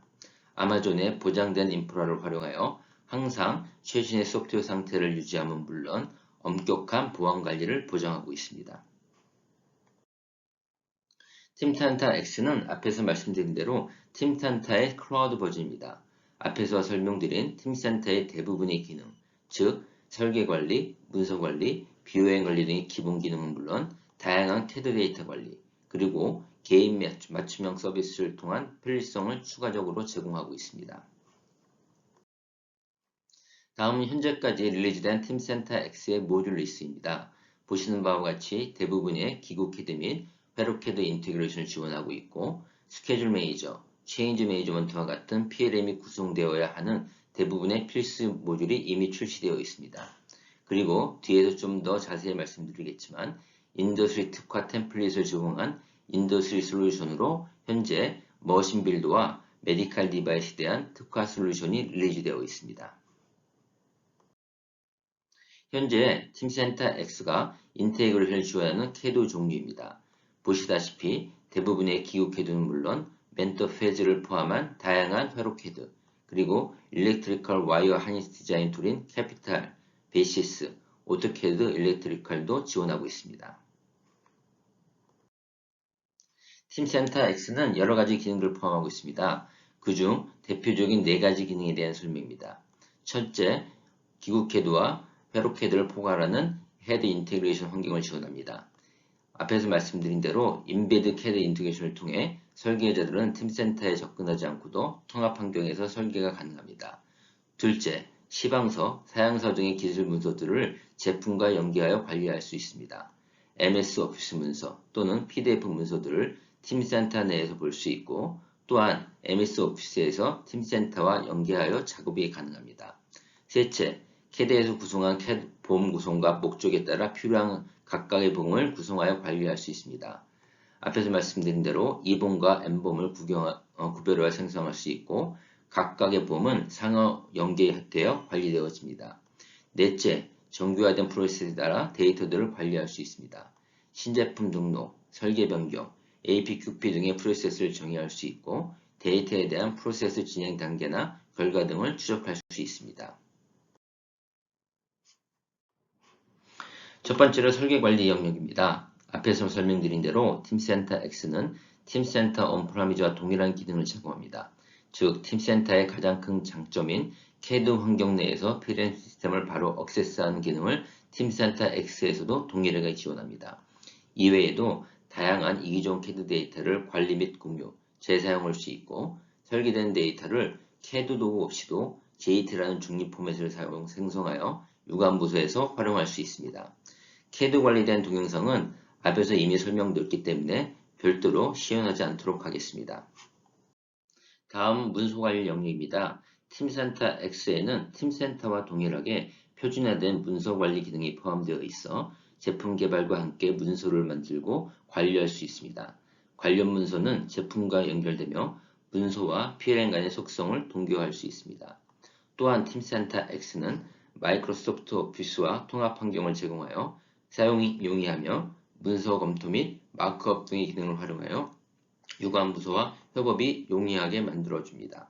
아마존의 보장된 인프라를 활용하여 항상 최신의 소프트웨어 상태를 유지함은 물론 엄격한 보안 관리를 보장하고 있습니다. 팀센터 X는 앞에서 말씀드린 대로 팀센터의 클라우드 버전입니다. 앞에서 설명드린 팀센터의 대부분의 기능, 즉 설계관리, 문서관리, 비효행 관리 등의 기본 기능은 물론 다양한 캐드 데이터 관리, 그리고 개인 맞춤형 서비스를 통한 편리성을 추가적으로 제공하고 있습니다. 다음은 현재까지 릴리즈된 팀센터 X의 모듈 리스트입니다. 보시는 바와 같이 대부분의 기구 캐드 및 회로 캐드 인테그레이션을 지원하고 있고 스케줄 매니저, 체인지 매니저먼트와 같은 PLM이 구성되어야 하는 대부분의 필수 모듈이 이미 출시되어 있습니다. 그리고 뒤에서 좀 더 자세히 말씀드리겠지만 인더스트리 특화 템플릿을 제공한 인더스트리 솔루션으로 현재 머신 빌드와 메디칼 디바이스에 대한 특화 솔루션이 릴리즈되어 있습니다. 현재 팀센터 X가 인테그레이션을 지원하는 캐드 종류입니다. 보시다시피 대부분의 기구 캐드는 물론 멘터 페이지를 포함한 다양한 회로 캐드, 그리고 일렉트리컬 와이어 하니스 디자인 툴인 캐피탈, 베이시스, 오토캐드 일렉트리컬도 지원하고 있습니다. 팀센터 X는 여러 가지 기능들을 포함하고 있습니다. 그중 대표적인 4가지 기능에 대한 설명입니다. 첫째, 기구 캐드와 회로 캐드를 포괄하는 헤드 인테그레이션 환경을 지원합니다. 앞에서 말씀드린 대로 인베드 캐드 인테그레이션을 통해 설계자들은 팀센터에 접근하지 않고도 통합 환경에서 설계가 가능합니다. 둘째, 시방서, 사양서 등의 기술 문서들을 제품과 연계하여 관리할 수 있습니다. MS 오피스 문서 또는 PDF 문서들을 팀센터 내에서 볼 수 있고 또한 MS 오피스에서 팀센터와 연계하여 작업이 가능합니다. 셋째, 캐드에서 구성한 캐드 폼 구성과 목적에 따라 필요한 각각의 봄을 구성하여 관리할 수 있습니다. 앞에서 말씀드린 대로 이봄과 M봄을 구별하여 생성할 수 있고 각각의 봄은 상호 연계되어 관리되어집니다. 넷째, 정교화된 프로세스에 따라 데이터들을 관리할 수 있습니다. 신제품 등록, 설계 변경, APQP 등의 프로세스를 정의할 수 있고 데이터에 대한 프로세스 진행 단계나 결과 등을 추적할 수 있습니다. 첫 번째로 설계관리 영역입니다. 앞에서 설명드린 대로 팀센터 X는 팀센터 온프라미즈와 동일한 기능을 제공합니다. 즉, 팀센터의 가장 큰 장점인 캐드 환경 내에서 PLM 시스템을 바로 액세스하는 기능을 팀센터 X에서도 동일하게 지원합니다. 이외에도 다양한 이기종 캐드 데이터를 관리 및 공유, 재사용할 수 있고 설계된 데이터를 캐드 도구 없이도 JT라는 중립 포맷을 생성하여 유관 부서에서 활용할 수 있습니다. 캐드 관리된 동영상은 앞에서 이미 설명드렸기 때문에 별도로 시연하지 않도록 하겠습니다. 다음 문서관리 영역입니다. 팀센터 X에는 팀센터와 동일하게 표준화된 문서 관리 기능이 포함되어 있어 제품 개발과 함께 문서를 만들고 관리할 수 있습니다. 관련 문서는 제품과 연결되며 문서와 PLM 간의 속성을 동기화할 수 있습니다. 또한 팀센터 X는 마이크로소프트 오피스와 통합 환경을 제공하여 사용이 용이하며 문서 검토 및 마크업 등의 기능을 활용하여 유관 부서와 협업이 용이하게 만들어줍니다.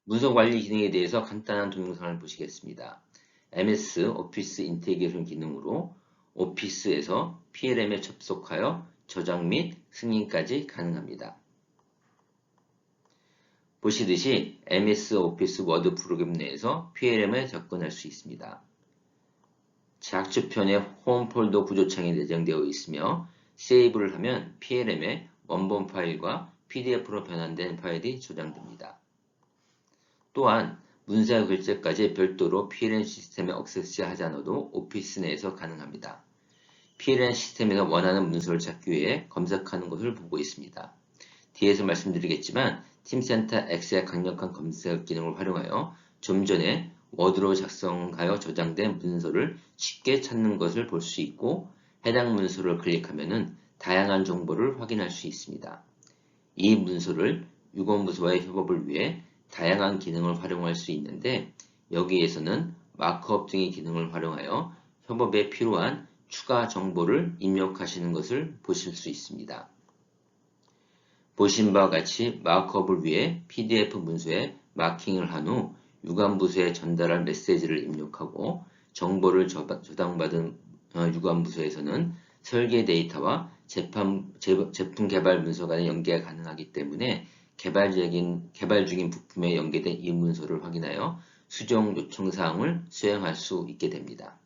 문서 관리 기능에 대해서 간단한 동영상을 보시겠습니다. MS 오피스 인테그레이션 기능으로 오피스에서 PLM에 접속하여 저장 및 승인까지 가능합니다. 보시듯이 MS 오피스 워드 프로그램 내에서 PLM에 접근할 수 있습니다. 좌측편에 홈 폴더 구조창이 내장되어 있으며 세이브를 하면 PLM에 원본 파일과 PDF로 변환된 파일이 저장됩니다. 또한 문서 결제까지 별도로 PLM 시스템에 액세스하지 않아도 오피스 내에서 가능합니다. PLM 시스템에서 원하는 문서를 찾기 위해 검색하는 것을 보고 있습니다. 뒤에서 말씀드리겠지만 팀센터 X의 강력한 검색 기능을 활용하여 좀 전에 워드로 작성하여 저장된 문서를 쉽게 찾는 것을 볼 수 있고 해당 문서를 클릭하면 다양한 정보를 확인할 수 있습니다. 이 문서를 유관부서와의 협업을 위해 다양한 기능을 활용할 수 있는데 여기에서는 마크업 등의 기능을 활용하여 협업에 필요한 추가 정보를 입력하시는 것을 보실 수 있습니다. 보신 바와 같이 마크업을 위해 PDF 문서에 마킹을 한 후 유관부서에 전달할 메시지를 입력하고 정보를 저장받은 유관부서에서는 설계 데이터와 제품 개발 문서 간의 연계가 가능하기 때문에 개발 중인 부품에 연계된 이 문서를 확인하여 수정 요청 사항을 수행할 수 있게 됩니다.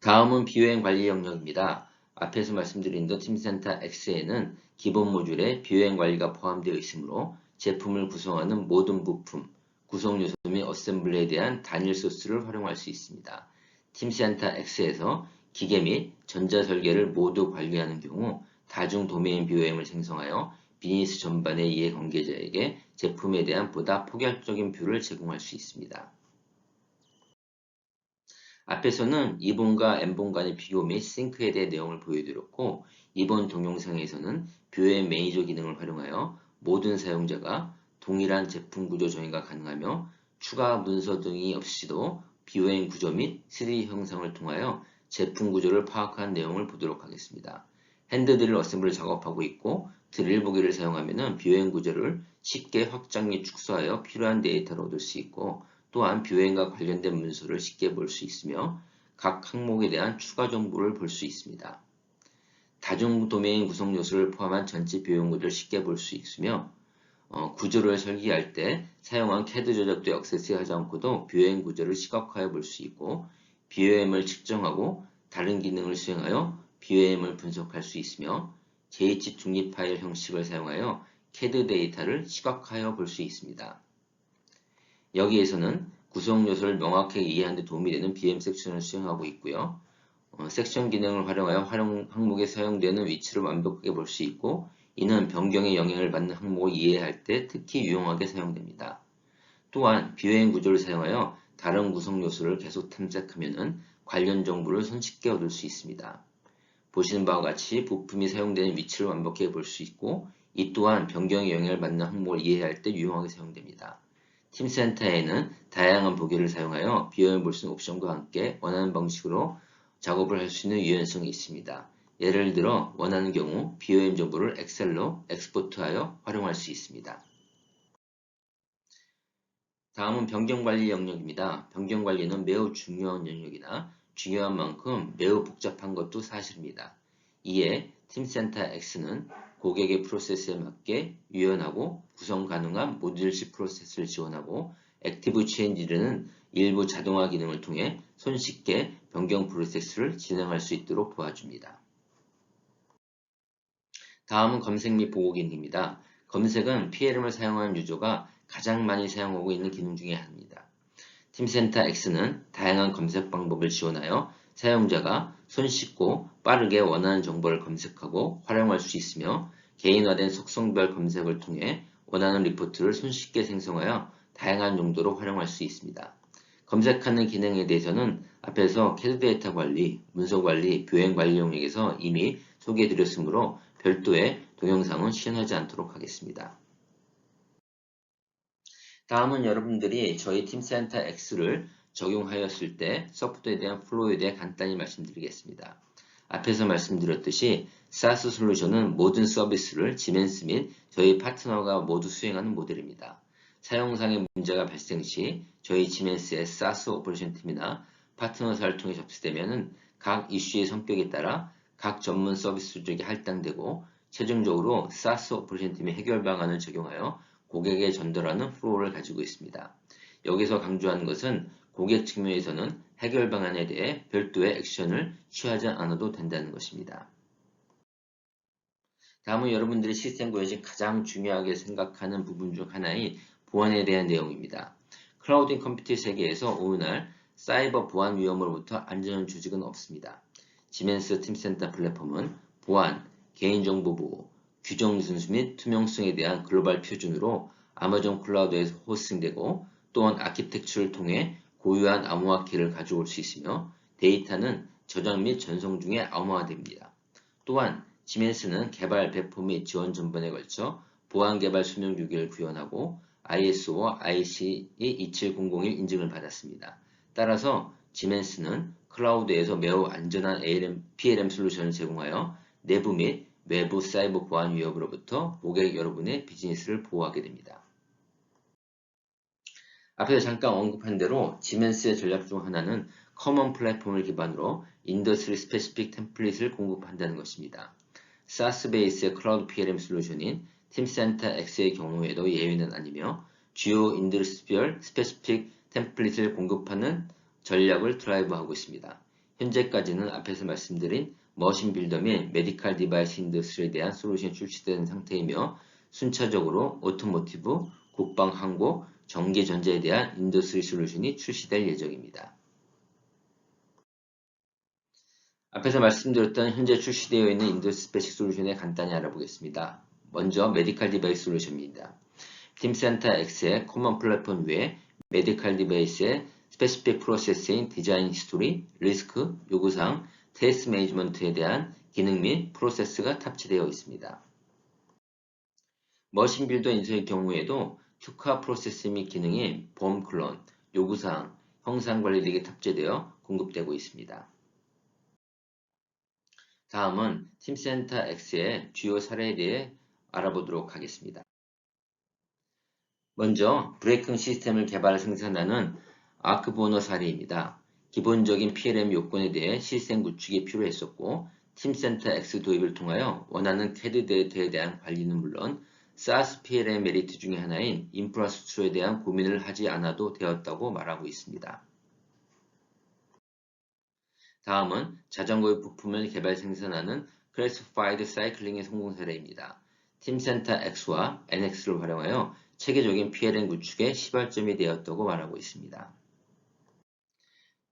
다음은 비효행 관리 영역입니다. 앞에서 말씀드린 더 팀센터 X에는 기본 모듈에 비효행 관리가 포함되어 있으므로 제품을 구성하는 모든 부품, 구성 요소 및 어셈블리에 대한 단일 소스를 활용할 수 있습니다. 팀센터 X에서 기계 및 전자 설계를 모두 관리하는 경우 다중 도메인 비효행을 생성하여 비즈니스 전반의 이해관계자에게 제품에 대한 보다 포괄적인 뷰를 제공할 수 있습니다. 앞에서는 E본과 N본 간의 비교 및 싱크에 대해 내용을 보여드렸고 이번 동영상에서는 뷰의 매니저 기능을 활용하여 모든 사용자가 동일한 제품 구조 정의가 가능하며 추가 문서 등이 없이도 비효행 구조 및 3D 형상을 통하여 제품 구조를 파악한 내용을 보도록 하겠습니다. 핸드드릴 어셈블을 작업하고 있고 드릴 보기를 사용하면 비효행 구조를 쉽게 확장 및 축소하여 필요한 데이터를 얻을 수 있고 또한 뷰행과 관련된 문서를 쉽게 볼 수 있으며 각 항목에 대한 추가 정보를 볼 수 있습니다. 다중 도메인 구성 요소를 포함한 전체 뷰행 구조를 쉽게 볼 수 있으며 구조를 설계할 때 사용한 CAD 조작도 액세스하지 않고도 뷰행 구조를 시각화해 볼 수 있고 BOM을 측정하고 다른 기능을 수행하여 BOM을 분석할 수 있으며 JH 중립 파일 형식을 사용하여 CAD 데이터를 시각화하여 볼 수 있습니다. 여기에서는 구성 요소를 명확하게 이해하는 데 도움이 되는 BM 섹션을 수행하고 있고요. 섹션 기능을 활용하여 항목에 사용되는 위치를 완벽하게 볼 수 있고 이는 변경에 영향을 받는 항목을 이해할 때 특히 유용하게 사용됩니다. 또한 비효행 구조를 사용하여 다른 구성 요소를 계속 탐색하면 관련 정보를 손쉽게 얻을 수 있습니다. 보시는 바와 같이 부품이 사용되는 위치를 완벽하게 볼 수 있고 이 또한 변경에 영향을 받는 항목을 이해할 때 유용하게 사용됩니다. 팀센터에는 다양한 보기를 사용하여 비효행을 볼 수 있는 옵션과 함께 원하는 방식으로 작업을 할 수 있는 유연성이 있습니다. 예를 들어 원하는 경우 비효행 정보를 엑셀로 엑스포트하여 활용할 수 있습니다. 다음은 변경관리 영역입니다. 변경관리는 매우 중요한 영역이나 중요한 만큼 매우 복잡한 것도 사실입니다. 이에 팀센터 X는 고객의 프로세스에 맞게 유연하고 구성 가능한 모듈식 프로세스를 지원하고 액티브 체인지는 일부 자동화 기능을 통해 손쉽게 변경 프로세스를 진행할 수 있도록 도와줍니다. 다음은 검색 및 보고 기능입니다. 검색은 PLM을 사용하는 유저가 가장 많이 사용하고 있는 기능 중에 하나입니다. 팀센터 X는 다양한 검색 방법을 지원하여 사용자가 손쉽고 빠르게 원하는 정보를 검색하고 활용할 수 있으며 개인화된 속성별 검색을 통해 원하는 리포트를 손쉽게 생성하여 다양한 용도로 활용할 수 있습니다. 검색하는 기능에 대해서는 앞에서 캐드 데이터 관리, 문서 관리, 교행 관리 영역에서 이미 소개해드렸으므로 별도의 동영상은 시연하지 않도록 하겠습니다. 다음은 여러분들이 저희 팀센터 X를 적용하였을 때 소프트웨어에 대한 플로우에 대해 간단히 말씀드리겠습니다. 앞에서 말씀드렸듯이 SaaS 솔루션은 모든 서비스를 지멘스 및 저희 파트너가 모두 수행하는 모델입니다. 사용상의 문제가 발생 시 저희 지멘스의 SaaS 오퍼레이션 팀이나 파트너사를 통해 접수되면 각 이슈의 성격에 따라 각 전문 서비스 쪽에 할당되고 최종적으로 SaaS 오퍼레이션 팀의 해결 방안을 적용하여 고객에 전달하는 플로우를 가지고 있습니다. 여기서 강조하는 것은 고객 측면에서는 해결 방안에 대해 별도의 액션을 취하지 않아도 된다는 것입니다. 다음은 여러분들이 시스템 구현시 가장 중요하게 생각하는 부분 중 하나인 보안에 대한 내용입니다. 클라우드 컴퓨팅 세계에서 오늘날 사이버 보안 위험으로부터 안전한 조직은 없습니다. 지멘스 팀센터 플랫폼은 보안, 개인정보 보호, 규정 준수 및 투명성에 대한 글로벌 표준으로 아마존 클라우드에서 호스팅되고 또한 아키텍처를 통해 고유한 암호화키를 가져올 수 있으며 데이터는 저장 및 전송 중에 암호화됩니다. 또한 지멘스는 개발, 배포 및 지원 전반에 걸쳐 보안 개발 수명 주기를 구현하고 ISO와 IEC 27001 인증을 받았습니다. 따라서 지멘스는 클라우드에서 매우 안전한 PLM 솔루션을 제공하여 내부 및 외부 사이버 보안 위협으로부터 고객 여러분의 비즈니스를 보호하게 됩니다. 앞에서 잠깐 언급한 대로 지멘스의 전략 중 하나는 커먼 플랫폼을 기반으로 인더스트리 스페시픽 템플릿을 공급한다는 것입니다. SaaS 베이스의 클라우드 PLM 솔루션인 팀센터 X의 경우에도 예외는 아니며 주요 인더스트리별 스페시픽 템플릿을 공급하는 전략을 드라이브하고 있습니다. 현재까지는 앞에서 말씀드린 머신 빌더 및 메디컬 디바이스 인더스트리에 대한 솔루션이 출시된 상태이며 순차적으로 오토모티브, 국방, 항공, 전기, 전자에 대한 인더스트리 솔루션이 출시될 예정입니다. 앞에서 말씀드렸던 현재 출시되어 있는 인더스트리 스페시픽 솔루션에 간단히 알아보겠습니다. 먼저 메디컬 디바이스 솔루션입니다. 팀센터 X의 커먼 플랫폼 외에 메디컬 디바이스의 스페시픽 프로세스인 디자인 히스토리, 리스크, 요구사항, 테스트 매니지먼트에 대한 기능 및 프로세스가 탑재되어 있습니다. 머신 빌더 인서의 경우에도 특화 프로세스 및 기능인 봄 클론, 요구사항, 형상 관리 등이 탑재되어 공급되고 있습니다. 다음은 팀센터 X의 주요 사례에 대해 알아보도록 하겠습니다. 먼저 브레이킹 시스템을 개발 생산하는 아크보너 사례입니다. 기본적인 PLM 요건에 대해 시스템 구축이 필요했었고 팀센터 X 도입을 통하여 원하는 캐드 데이터에 대한 관리는 물론 SaaS PLM 메리트 중의 하나인 인프라스트럭처에 대한 고민을 하지 않아도 되었다고 말하고 있습니다. 다음은 자전거의 부품을 개발 생산하는 클래시파이드 사이클링의 성공 사례입니다. 팀센터 X와 NX를 활용하여 체계적인 PLM 구축의 시발점이 되었다고 말하고 있습니다.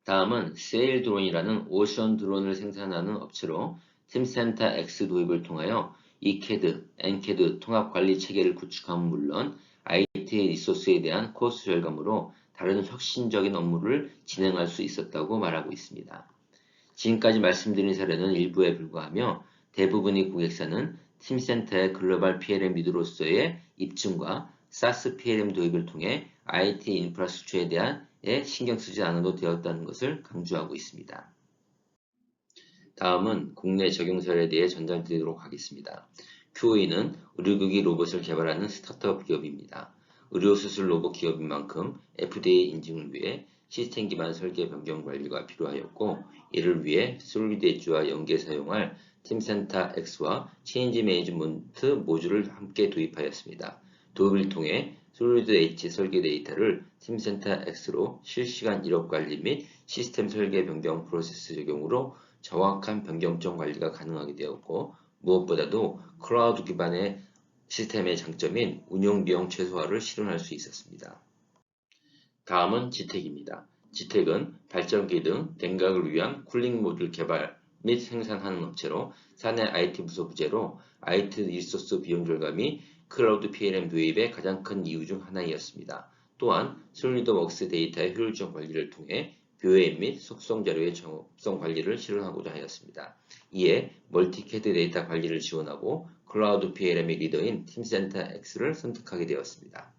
다음은 세일 드론이라는 오션 드론을 생산하는 업체로 팀센터 X 도입을 통하여 ECAD, NCAD 통합 관리 체계를 구축함은 물론 IT 리소스에 대한 코스트 절감으로 다른 혁신적인 업무를 진행할 수 있었다고 말하고 있습니다. 지금까지 말씀드린 사례는 일부에 불과하며 대부분의 고객사는 팀센터의 글로벌 PLM 리더로서의 입증과 SaaS PLM 도입을 통해 IT 인프라스트럭처에 대한 신경 쓰지 않아도 되었다는 것을 강조하고 있습니다. 다음은 국내 적용 사례에 대해 전달드리도록 하겠습니다. QOE는 의료기기 로봇을 개발하는 스타트업 기업입니다. 의료수술 로봇 기업인 만큼 FDA 인증을 위해 시스템 기반 설계 변경 관리가 필요하였고 이를 위해 솔리드 엣지와 연계 사용할 팀센터 X와 체인지 매니지먼트 모듈을 함께 도입하였습니다. 도입을 통해 솔리드 엣지 설계 데이터를 팀센터 X로 실시간 이력 관리 및 시스템 설계 변경 프로세스 적용으로 정확한 변경점 관리가 가능하게 되었고 무엇보다도 클라우드 기반의 시스템의 장점인 운영 비용 최소화를 실현할 수 있었습니다. 다음은 지텍입니다. 지텍은 발전기 등 냉각을 위한 쿨링 모듈 개발, 및 생산하는 업체로 사내 IT 부서 부재로 IT 리소스 비용 절감이 클라우드 PLM 도입의 가장 큰 이유 중 하나이었습니다. 또한 솔리드웍스 데이터의 효율적 관리를 통해 뷰에임 및 속성 자료의 정업성 관리를 실현하고자 하였습니다. 이에 멀티캐드 데이터 관리를 지원하고 클라우드 PLM의 리더인 팀센터 X를 선택하게 되었습니다.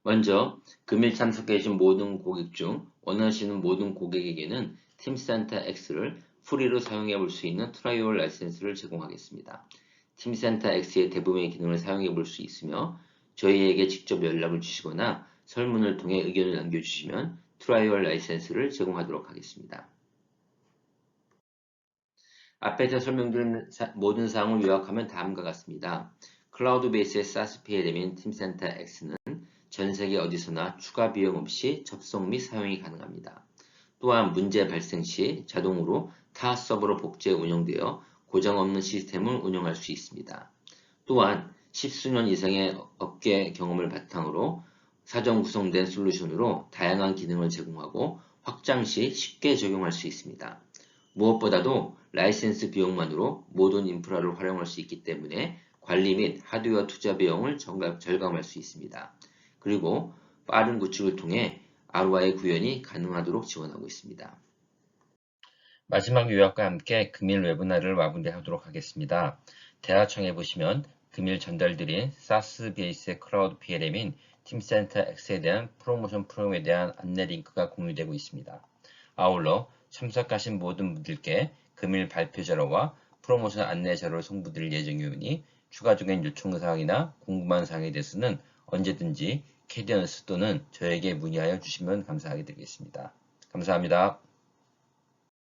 먼저 금일 참석해 주신 모든 고객 중 원하시는 모든 고객에게는 팀센터 X를 프리로 사용해 볼 수 있는 트라이얼 라이센스를 제공하겠습니다. 팀센터 X의 대부분의 기능을 사용해 볼 수 있으며 저희에게 직접 연락을 주시거나 설문을 통해 의견을 남겨주시면 트라이얼 라이센스를 제공하도록 하겠습니다. 앞에서 설명드린 모든 사항을 요약하면 다음과 같습니다. 클라우드 베이스의 SaaS PLM인 팀센터 X는 전 세계 어디서나 추가 비용 없이 접속 및 사용이 가능합니다. 또한 문제 발생 시 자동으로 타 서버로 복제 운영되어 고장 없는 시스템을 운영할 수 있습니다. 또한 십수년 이상의 업계 경험을 바탕으로 사전 구성된 솔루션으로 다양한 기능을 제공하고 확장 시 쉽게 적용할 수 있습니다. 무엇보다도 라이센스 비용만으로 모든 인프라를 활용할 수 있기 때문에 관리 및 하드웨어 투자 비용을 절감할 수 있습니다. 그리고 빠른 구축을 통해 ROI 구현이 가능하도록 지원하고 있습니다. 마지막 요약과 함께 금일 웨비나를 마무리하도록 하겠습니다. 대화청에 보시면 금일 전달드린 SaaS 베이스의 클라우드 PLM인 팀센터 X에 대한 프로모션 프로그램에 대한 안내 링크가 공유되고 있습니다. 아울러 참석하신 모든 분들께 금일 발표 자료와 프로모션 안내 자료를 송부드릴 예정이오니 추가적인 요청 사항이나 궁금한 사항에 대해서는 언제든지 캐디언스 또는 저에게 문의하여 주시면 감사하게 되겠습니다. 감사합니다.